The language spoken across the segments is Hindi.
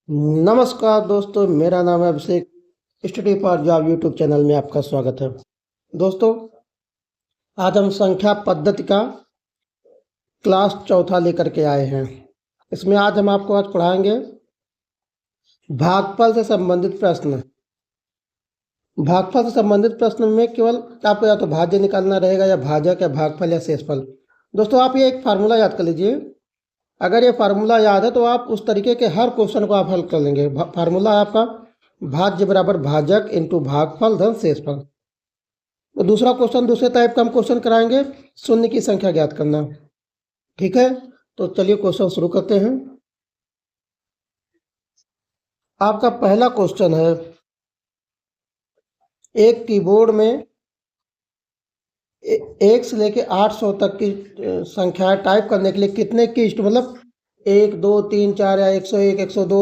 नमस्कार दोस्तों, मेरा नाम है Abhishek. Study for job YouTube channel में आपका स्वागत है। दोस्तों, आज हम संख्या पद्धति का क्लास चौथा लेकर के आए हैं। इसमें आज हम आपको पढ़ाएंगे भागफल से संबंधित प्रश्न। भागफल से संबंधित प्रश्न में केवल आपको या तो भाज्य निकालना रहेगा, या भाजक, या भागफल, या शेषफल। दोस्तों, आप ये एक फार्मूला याद कर लीजिए। अगर ये फार्मूला याद है तो आप उस तरीके के हर क्वेश्चन को आप हल कर लेंगे। फार्मूला है आपका भाज्य बराबर भाजक इंटू भागफल धन शेषफल। तो दूसरा क्वेश्चन, दूसरे टाइप का हम क्वेश्चन कराएंगे, शून्य की संख्या ज्ञात करना। ठीक है, तो चलिए क्वेश्चन शुरू करते हैं। आपका पहला क्वेश्चन है, एक कीबोर्ड में एक से लेके 800 तक की संख्याएं टाइप करने के लिए कितने की मतलब 1 2 3 4 या 101 102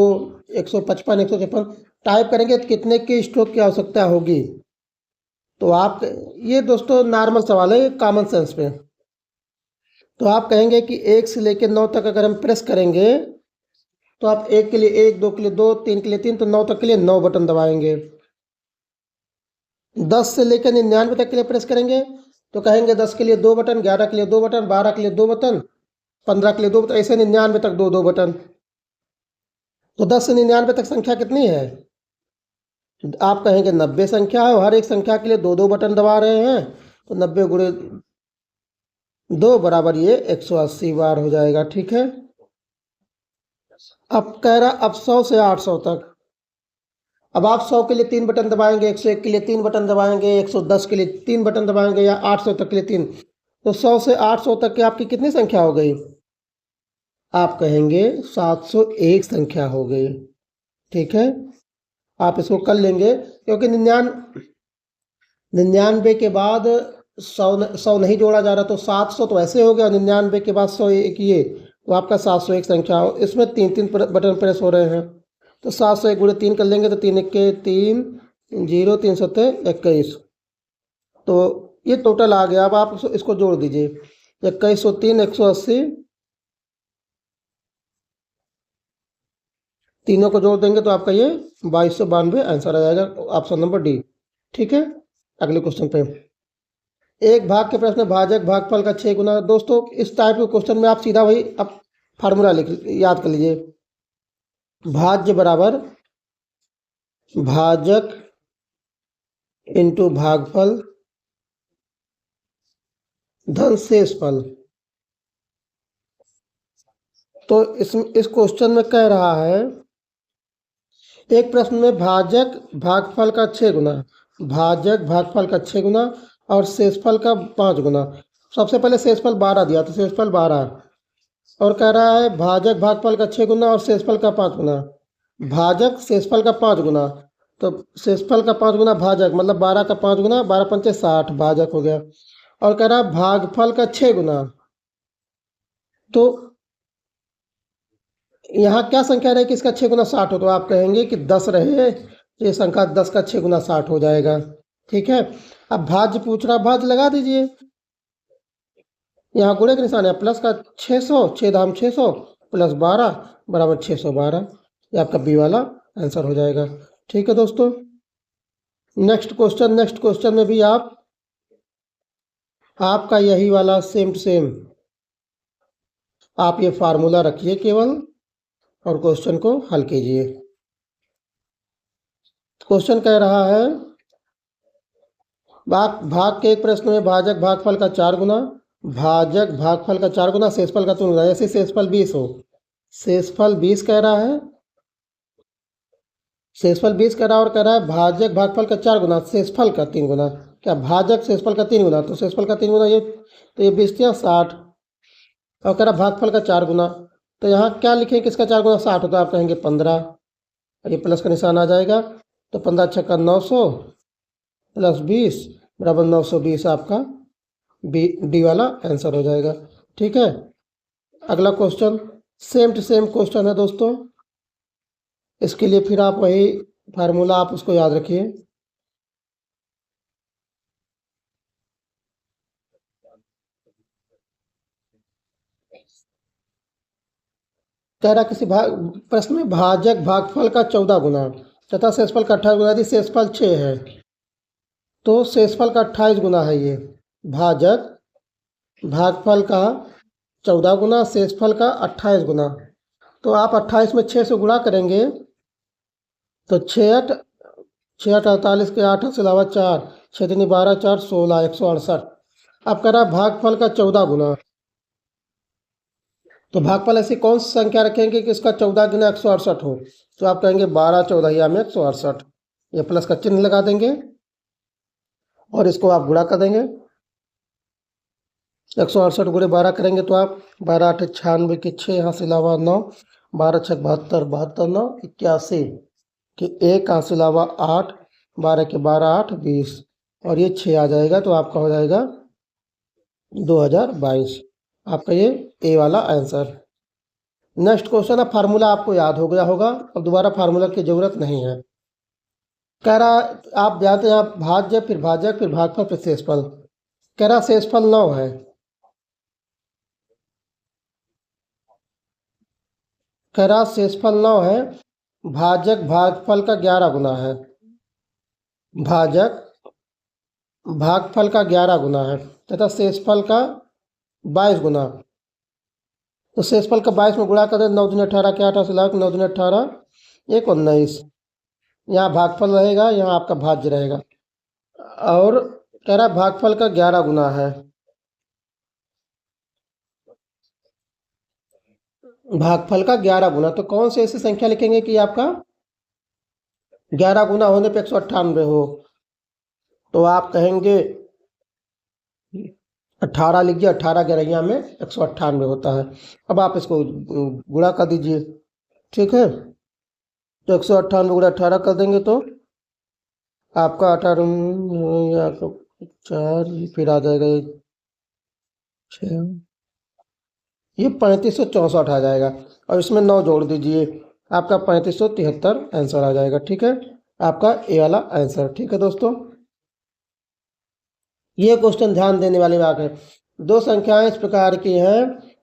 155 156 टाइप करेंगे तो कितने की स्ट्रोक की आवश्यकता होगी। तो आप ये दोस्तों नॉर्मल सवाल है, कॉमन सेंस पे। तो आप कहेंगे कि 1 से लेकर 9 तक अगर हम प्रेस करेंगे तो आप 1 के लिए 1, 2 के लिए 2, 3 के लिए 3, तो 9 तक के लिए 9 बटन दबाएंगे। 10 से लेकर 99 तक के लिए प्रेस करेंगे तो कहेंगे 10 के लिए 2 बटन, 11 के लिए 2 बटन, 12 के लिए 2 बटन, 15 के लिए 2 बटन, ऐसे 99 तक 2 2 बटन। तो 10 से 99 तक संख्या कितनी है? आप कहेंगे 90 संख्या है, हर एक संख्या के लिए 2 2 बटन दबा रहे हैं, तो 90 गुणे 2 बराबर ये 180 बार हो जाएगा। ठीक है, अब कह रहा अब 100 से 800 तक। अब आप 100 के लिए 3 बटन दबाएंगे, 101 के लिए 3 बटन दबाएंगे, 110 के लिए 3 बटन दबाएंगे, या 800 तक के लिए 3, तो 100 से 800 तक की आपकी कितनी संख्या हो गई? आप कहेंगे 701 संख्या हो गई। ठीक है, आप इसको कर लेंगे, क्योंकि 99 के बाद 100 नहीं जोड़ा जा रहा, तो 700 तो ऐसे हो गया, 99 के बाद 101 ये, तो आपका 701 संख्या हो। इसमें 3 3 बटन प्रेस हो रहे हैं, तो 701 गुणे 3 कर लेंगे तो 3 1 3 0 3 7 21, तो ये टोटल आ गया। अब आप इसको जोड़ दीजिए, 2103 180, तीनों को जोड़ देंगे तो आपका ये 2292 आंसर आ जाएगा, ऑप्शन नंबर डी। ठीक है, अगले क्वेश्चन पे। एक भाग के प्रश्न में भाजक भागफल का 6 गुना। दोस्तों, इस टाइप के क्वेश्चन में आप सीधा वही अब फार्मूला याद कर लीजिए। भाज्य बराबर भाजक इंटू भागफल धन शेषफल। तो इस क्वेश्चन में कह रहा है, एक प्रश्न में भाजक भागफल का 6 गुना, भाजक भागफल का 6 गुना और शेषफल का 5 गुना। सबसे पहले शेषफल 12 दिया, तो शेषफल 12, और कह रहा है भाजक भागफल का 6 गुना और शेषफल का 5 गुना। भाजक शेषफल का 5 गुना, तो शेषफल का 5 गुना भाजक, मतलब 12 का 5 गुना, 12 पंचे 60 भाजक हो गया। और कह रहा है भागफल का 6 गुना, तो यहाँ क्या संख्या रहे कि इसका 6 गुना 60 हो, तो आप कहेंगे कि 10 रहे, तो ये संख्या 10 का 6 गुना 60 हो जाएगा। ठीक है, अब भाज्य पूछ रहा, भाज्य लगा दीजिए। यहाँ गुणे का निशान है, प्लस का 600, 6 धाम 600 प्लस 12 बराबर 612, ये आपका बी वाला आंसर हो जाएगा। ठीक है दोस्तों, नेक्स्ट क्वेश्चन में भी आपका यही वाला सेम टू सेम आप ये फार्मूला रखिए केवल, और क्वेश्चन को हल कीजिए। क्वेश्चन कह रहा है, भाग के एक प्रश्न में भाजक भागफल का 4 गुना, भाजक भागफल का 4 गुना, शेषफल का 3 गुना, ऐसे शेषफल 20 हो। शेषफल 20 कह रहा है, शेषफल 20 कह रहा है, और कह रहा है भाजक भागफल का 4 गुना, शेषफल का 3 गुना। क्या भाजक शेषफल का 3 गुना, तो शेषफल का 3 गुना ये, तो ये 20 या 60, और कह रहा भागफल का 4 गुना, तो यहाँ क्या लिखें, किसका 4 गुना 60 होता है? आप कहेंगे 15, और ये प्लस का निशान आ जाएगा, तो 15 छक्का 900 प्लस 20 बराबर 920, आपका बी डी वाला आंसर हो जाएगा। ठीक है, अगला question same to same question है दोस्तों। इसके लिए फिर आप वही फार्मूला आप उसको याद रखिए। कह रहा किसी प्रश्न में भाजक भागफल का 14 गुना तथा शेषफल का 28 गुना, यदि शेषफल 6 है तो शेषफल का 28 गुना है ये। भाजक भागफल का 14 गुना, शेषफल का 28 गुना। तो आप 28 में 6 से गुणा करेंगे तो 6 8 48 के 8 से अलावा 4, 6 3 12 4 16 168। अब कह रहा भागफल का 14 गुना, तो भागफल ऐसी कौन सी संख्या रखेंगे कि इसका 14 गुना 168 हो? तो आप कहेंगे 12 14 में 168, ये प्लस का चिन्ह लगा देंगे और इसको आप गुणा कर देंगे। 168 गुणे 12 करेंगे तो आप 12 8 96 के 6 यहाँ से अलावा 9, 12 6 72 72 9 81 कि 1 यहाँ से अलावा 8, 12 के 12 8 20 और ये 6 आ जाएगा तो आपका हो जाएगा 2022। आपका ये ए वाला आंसर। नेक्स्ट क्वेश्चन है, फार्मूला आपको याद हो गया होगा, अब दोबारा फार्मूला की जरूरत नहीं है। कह रहा आप जानते हैं आप भाज्य फिर भाजक फिर भागफल फिर शेषफल। कह रहा शेषफल 9 है। कह रहा शेषफल 9 है, भाजक भागफल का 11 गुना है। भाजक भागफल का 11 गुना है तथा शेषफल का 22 गुना। तो शेषफल का 22 में गुणा करें 9 दूनी 18 के 8 से लाख 9 दूनी 18 1 19। यहाँ भागफल रहेगा, यहाँ आपका भाज्य रहेगा। और कह रहा भागफल का 11 गुना है। भागफल का 11 गुना, तो कौन सी ऐसी संख्या लिखेंगे कि आपका 11 गुना होने पे 198 हो? तो आप कहेंगे 18 लीजिए, 18 11 में 198 होता है। अब आप इसको गुणा कर दीजिए, ठीक है। तो 198 गुणा 18 कर देंगे तो आपका 18 4 फिर आ जाएगा 6, ये 3564 आ जाएगा और इसमें 9 जोड़ दीजिए, आपका 3573 आंसर आ जाएगा। ठीक है, आपका ए वाला आंसर। ठीक है दोस्तों, ये क्वेश्चन ध्यान देने वाली बात है। दो संख्याएं इस प्रकार की हैं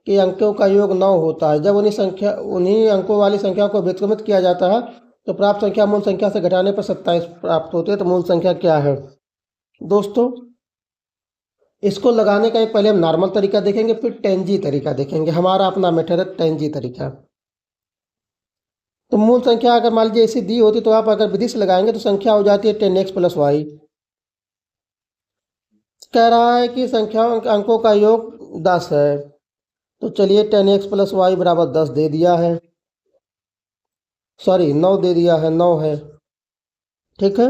कि अंकों का योग 9 होता है। जब उन्हीं अंकों वाली संख्या को व्युत्क्रमित किया जाता है तो प्राप्त संख्या मूल संख्या से घटाने पर 27 प्राप्त होती है। तो मूल संख्या क्या है दोस्तों? इसको लगाने का एक पहले हम नॉर्मल तरीका देखेंगे, फिर टेंजी तरीका देखेंगे। हमारा अपना मेथड है टेंजी तरीका। तो मूल संख्या अगर मान लीजिए ऐसी दी होती तो आप अगर विधि से लगाएंगे तो संख्या हो जाती है 10x + y। कह रहा है कि संख्या अंकों का योग 10 है, तो चलिए 10x + y = 10 दे दिया है, सॉरी 9 दे दिया है, 9 है। ठीक है,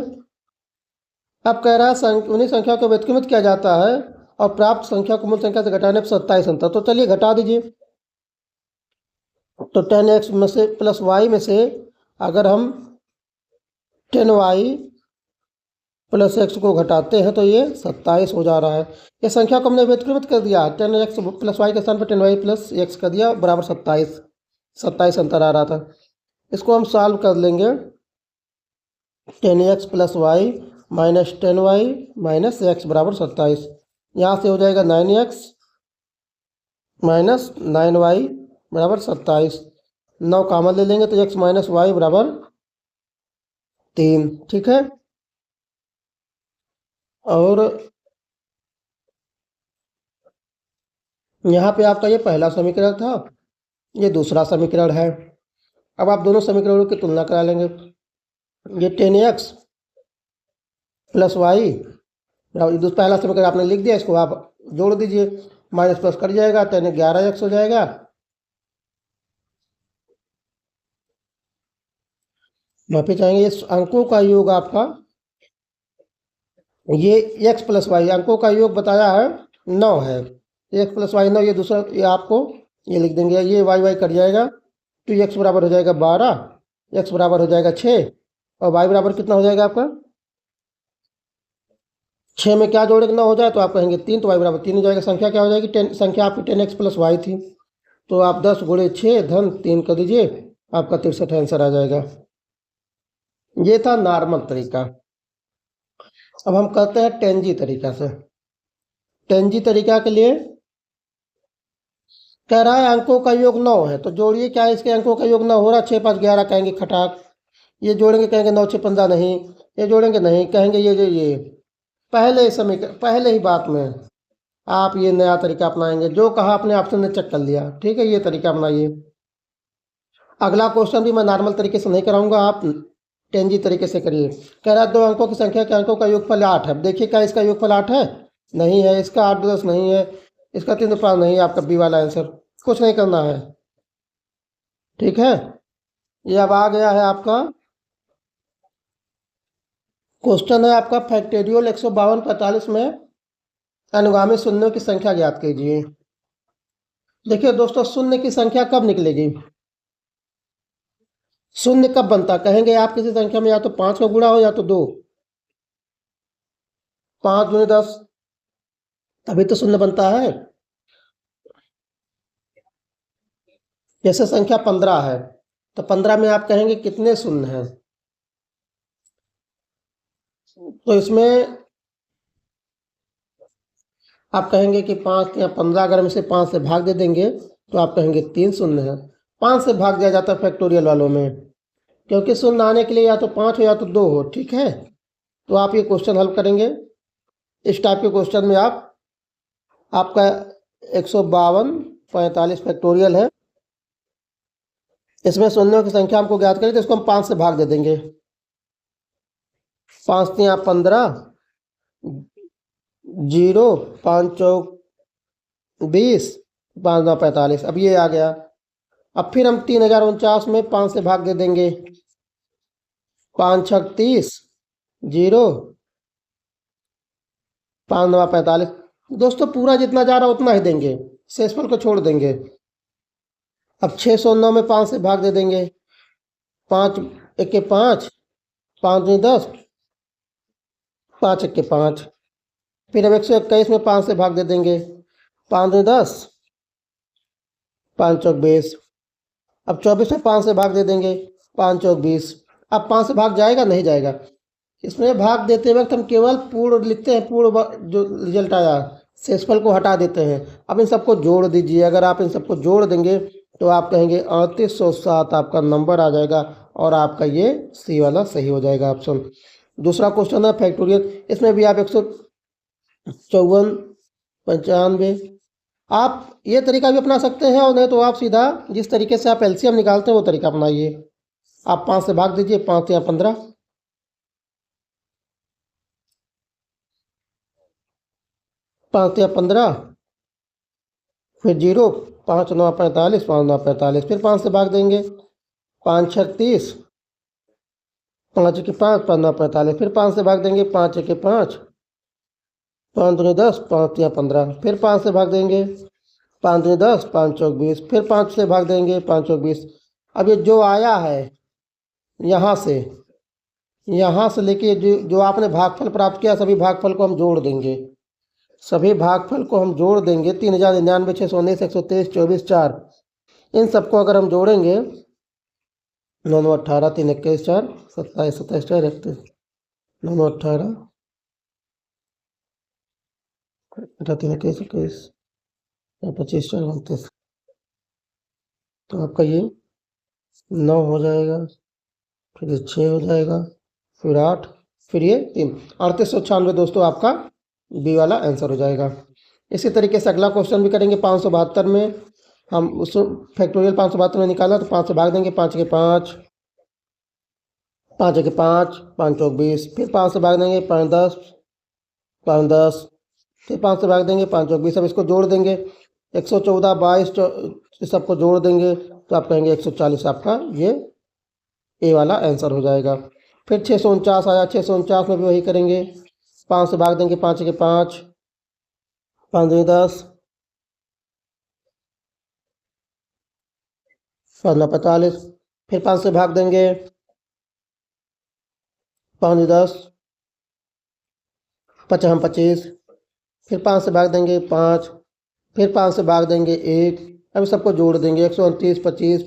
अब कह रहा है उन्हीं संख्या को व्युत्क्रमित किया जाता है और प्राप्त संख्या को मूल संख्या से घटाने पर 27 अंतर। तो चलिए घटा दीजिए। तो 10x में से + y में से अगर हम 10y + x को घटाते हैं तो ये 27 हो जा रहा है। ये संख्या को हमने व्युत्क्रमित कर दिया, 10x + y के स्थान पर 10y + x कर दिया बराबर 27 अंतर आ रहा था। इसको हम सॉल्व कर लेंगे। 10x + y - 10y - x = 27। यहाँ से हो जाएगा 9x - 9y = 27। 9 कॉमन ले लेंगे तो x - y = 3। ठीक है, और यहाँ पे आपका ये पहला समीकरण था, ये दूसरा समीकरण है। अब आप दोनों समीकरणों की तुलना करा लेंगे। ये 10x + y, पहला समीकरण आपने लिख दिया, इसको आप जोड़ दीजिए, माइनस प्लस कर जाएगा, 10 11x हो जाएगा। माफी चाहेंगे, इस अंकों का योग आपका ये x + y अंकों का योग बताया है 9 है। x + y 9, ये दूसरा ये आपको ये लिख देंगे, ये y कट जाएगा, 2x बराबर हो जाएगा 12, x बराबर हो जाएगा 6 और y बराबर कितना हो जाएगा आपका 6 में क्या जोड़े 9 हो जाए तो आप कहेंगे 3, तो y बराबर 3 हो जाएगा। संख्या क्या हो जाएगी 10, संख्या आपकी 10x + y थी, तो आप 10 × 6 धन 3 कर दीजिए, आपका 63 आंसर आ जाएगा। ये था नॉर्मल तरीका। अब हम करते हैं टेंजी तरीका से। टेंजी तरीका के लिए कह रहा है अंकों का योग 9 है, तो जोड़िए क्या है, इसके अंकों का योग 9 हो रहा, 6 5 11 कहेंगे खटाक, ये जोड़ेंगे कहेंगे 9 6 15 नहीं, ये जोड़ेंगे नहीं कहेंगे ये पहले समीकरण पहले ही बात में आप ये नया तरीका अपनाएंगे, जो कहा अपने ऑप्शन ने चेक कर लिया, ठीक है, ये तरीका अपनाइए। अगला क्वेश्चन भी मैं नॉर्मल तरीके से नहीं कराऊंगा, आप टेंजी तरीके से करिए। कह रहा है दो अंकों की संख्या के अंकों का योगफल 8 है। देखिए क्या इसका योगफल 8 है, नहीं है, इसका 8 10 नहीं है, इसका 3 5 नहीं है, आपका बी वाला आंसर, कुछ नहीं करना है, ठीक है। ये अब आ गया है आपका क्वेश्चन है आपका फैक्टोरियल 152 45 में अनुगामी शून्यों की संख्या ज्ञात कीजिए। देखिए दोस्तों, शून्य की संख्या कब निकलेगी, शून्य कब बनता, कहेंगे आप किसी संख्या में या तो 5 का गुणा हो या तो 2, 5 दूनी 10, तभी तो शून्य बनता है। जैसे संख्या 15 है, तो 15 में आप कहेंगे कितने शून्य हैं, तो इसमें आप कहेंगे कि 5 या 15, अगर हम इसे 5 से भाग दे देंगे तो आप कहेंगे 3 शून्य है। 5 से भाग दिया जाता है फैक्टोरियल वालों में, क्योंकि शून्य आने के लिए या तो 5 हो या तो 2 हो, ठीक है। तो आप ये क्वेश्चन हल करेंगे, इस टाइप के क्वेश्चन में आपका 152 45 फैक्टोरियल है, इसमें शून्यों की संख्या हमको ज्ञात करें, तो इसको हम 5 से भाग दे देंगे, 5 3 15, 0 5 चौक 20, 5 9 45, अब ये आ गया। अब फिर हम 3049 में 5 से भाग दे देंगे, 5 6 30, 0 5 9 45। दोस्तों पूरा जितना जा रहा है उतना ही देंगे, शेषफल को छोड़ देंगे। अब 609 में 5 से भाग दे देंगे, 5 1 के 5, 5 दूनी 10, 5 1 के 5। फिर अब 121 में 5 से भाग दे देंगे, 5 दूनी 10, 5 चौक 20। अब 24 में 5 से भाग दे देंगे, 5 चौक 20। अब 5 से भाग जाएगा नहीं जाएगा, इसमें भाग देते वक्त हम केवल पूर्ण लिखते हैं, पूर्ण जो रिजल्ट आया शेषफल को हटा देते हैं। अब इन सबको जोड़ दीजिए, अगर आप इन सबको जोड़ देंगे तो आप कहेंगे 3807 आपका नंबर आ जाएगा, और आपका ये सी वाला सही हो जाएगा ऑप्शन। दूसरा क्वेश्चन है फैक्टोरियल, इसमें भी आप 154 95, आप ये तरीका भी अपना सकते हैं, और नहीं तो आप सीधा जिस तरीके से आप एलसीएम निकालते हैं वो तरीका अपनाइए। आप 5 से भाग दीजिए, 5 या 15, 5 या 15, फिर 0 5 9 45, 5 9 45, फिर 5 से भाग देंगे, 5 6 30, 5 1 5, 5 9 45, फिर 5 से भाग देंगे, 5 1 5, 5 दूनी 10, 5 या 15, फिर 5 से भाग देंगे, 5 दूनी 10, 5 चौक 20, फिर 5 से भाग देंगे, 5 चौक 20। अब ये जो आया है यहाँ से लेके जो आपने भागफल प्राप्त किया, सभी भागफल को हम जोड़ देंगे, सभी भागफल को हम जोड़ देंगे, 3099 619 123 24 4, इन सबको अगर हम जोड़ेंगे, 9 9 18 3 21 4 27 27 4 31, 9 9 18 3 21 21 25 4 29, तो आपका ये 9 हो जाएगा, फिर ये 6 हो जाएगा, फिर 8, फिर ये 3, 3896 दोस्तों आपका बी वाला आंसर हो जाएगा। इसी तरीके से अगला क्वेश्चन भी करेंगे 572 में, हम उस फैक्टोरियल 572 में निकाला तो 5 से भाग देंगे, 5 के 5, 5 1 5, 5 चौक 20, फिर 5 से भाग देंगे, 5 10, 5 10, फिर 5 से भाग देंगे, 5 चौक 20। अब इसको जोड़ देंगे, 114 22 सबको जोड़ देंगे तो आप कहेंगे 140 आपका ये ए वाला आंसर हो जाएगा। फिर 649 आया, 649 में भी वही करेंगे, 5 से भाग देंगे, 5 के 5, 5 दूनी 10, 5 9 45, फिर 5 से भाग देंगे, 5 दूनी 10, 5 हम 25, फिर 5 से भाग देंगे 5, फिर 5 से भाग देंगे 1, अब सबको जोड़ देंगे, 129 25,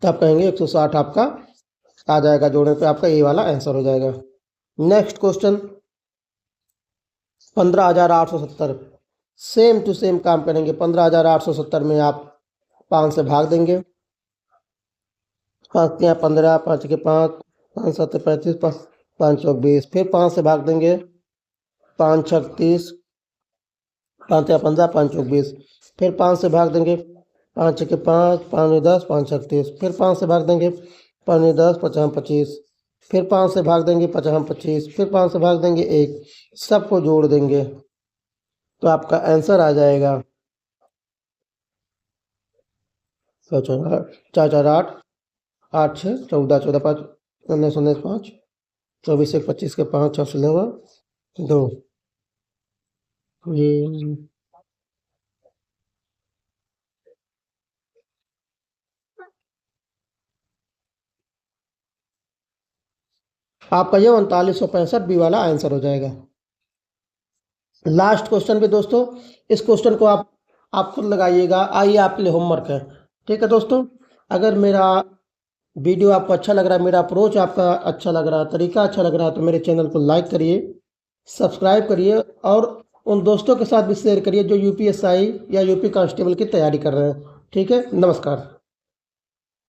तो आप कहेंगे 160 आपका आ जाएगा, जोड़ने पे आपका ए वाला आंसर हो जाएगा। Next question 15870, same to same काम करेंगे। 15,870 में आप 5 से भाग देंगे। 5 या 15, 5 के 5, 5 7 35, 5 चौक 20। फिर 5 से भाग देंगे। 5 6 30, 5 या 15, 5 चौक 20। फिर 5 से भाग देंगे। 5 के 5, 5 10, 5 छक 30। फिर 5 से भाग देंगे। 5 10, 50 25। फिर 5 से भाग देंगे। 50 25। फिर 5 से भाग देंगे 1। सबको जोड़ देंगे तो आपका आंसर आ जाएगा 4 4 8, 8 6 14 14 5 19 19 5 24 1 25 के 5 6 16 2 ये आपका ये 3965 बी वाला आंसर हो जाएगा। लास्ट क्वेश्चन भी दोस्तों, इस क्वेश्चन को आप खुद लगाइएगा। आइए आपके लिए होमवर्क है। ठीक है दोस्तों, अगर मेरा वीडियो आपको अच्छा लग रहा है, मेरा अप्रोच आपका अच्छा लग रहा है, तरीका अच्छा लग रहा है, तो मेरे चैनल को लाइक करिए, सब्सक्राइब करिए और उन दोस्तों के साथ भी शेयर करिए जो यूपीएसआई या यूपी कांस्टेबल की तैयारी कर रहे हैं। ठीक है, नमस्कार।